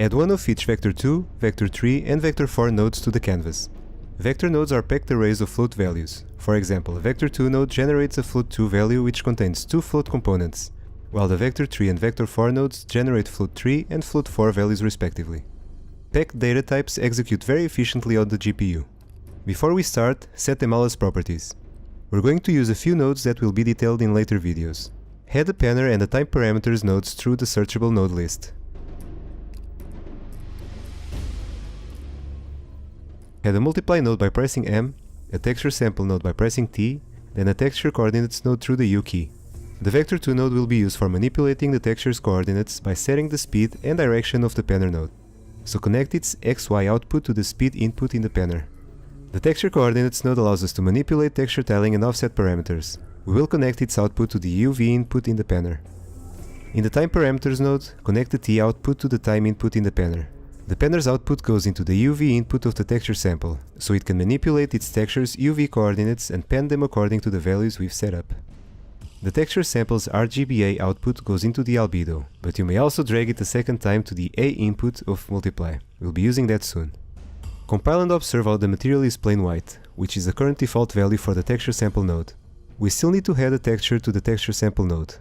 Add one of each vector 2, vector 3 and vector 4 nodes to the canvas. Vector nodes are packed arrays of float values. For example, a vector 2 node generates a float 2 value which contains two float components, while the vector 3 and vector 4 nodes generate float 3 and float 4 values respectively. Packed data types execute very efficiently on the GPU. Before we start, set them all as properties. We're going to use a few nodes that will be detailed in later videos. Head the panner and the time parameters nodes through the searchable node list. Add a multiply node by pressing M, a texture sample node by pressing T, then a texture coordinates node through the U key. The vector 2 node will be used for manipulating the texture's coordinates by setting the speed and direction of the panner node. So connect its XY output to the speed input in the panner. The texture coordinates node allows us to manipulate texture tiling and offset parameters. We will connect its output to the UV input in the panner. In the time parameters node, connect the T output to the time input in the panner. The panner's output goes into the UV input of the texture sample, so it can manipulate its texture's UV coordinates and pan them according to the values we've set up. The texture sample's RGBA output goes into the albedo, but you may also drag it a second time to the A input of multiply. We'll be using that soon. Compile and observe how the material is plain white, which is the current default value for the texture sample node. We still need to add a texture to the texture sample node.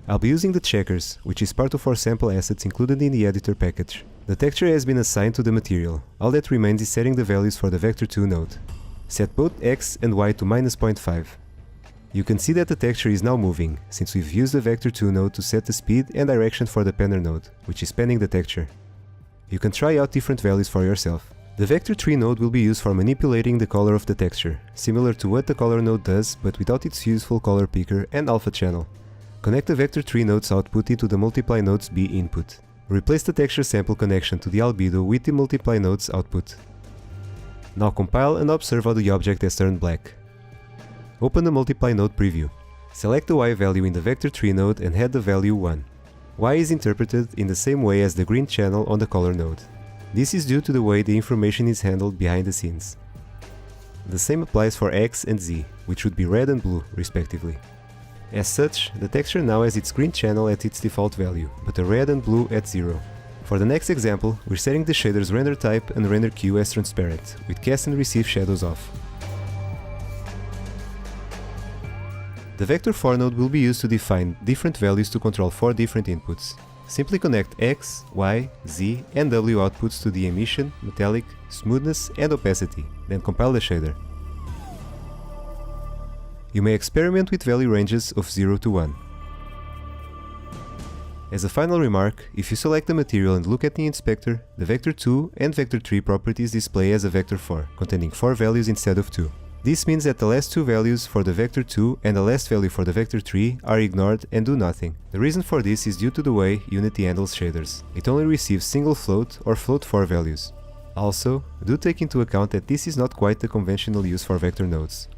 I'll be using the checkers, which is part of our sample assets included in the editor package. The texture has been assigned to the material. All that remains is setting the values for the vector 2 node. Set both x and y to -0.5. You can see that the texture is now moving, since we've used the vector 2 node to set the speed and direction for the panner node, which is panning the texture. You can try out different values for yourself. The vector 3 node will be used for manipulating the color of the texture, similar to what the color node does, but without its useful color picker and alpha channel. Connect the vector 3 node's output into the multiply node's B input. Replace the texture sample connection to the albedo with the multiply node's output. Now compile and observe how the object has turned black. Open the multiply node preview. Select the Y value in the vector 3 node and add the value 1. Y is interpreted in the same way as the green channel on the color node. This is due to the way the information is handled behind the scenes. The same applies for X and Z, which would be red and blue, respectively. As such, the texture now has its green channel at its default value, but the red and blue at 0. For the next example, we're setting the shader's render type and render queue as transparent, with cast and receive shadows off. The vector 4 node will be used to define different values to control 4 different inputs. Simply connect X, Y, Z and W outputs to the emission, metallic, smoothness and opacity, then compile the shader. You may experiment with value ranges of 0 to 1. As a final remark, if you select the material and look at the inspector, the vector 2 and vector 3 properties display as a vector 4, containing 4 values instead of 2. This means that the last 2 values for the vector 2 and the last value for the vector 3 are ignored and do nothing. The reason for this is due to the way Unity handles shaders. It only receives single float or float 4 values. Also, do take into account that this is not quite the conventional use for vector nodes.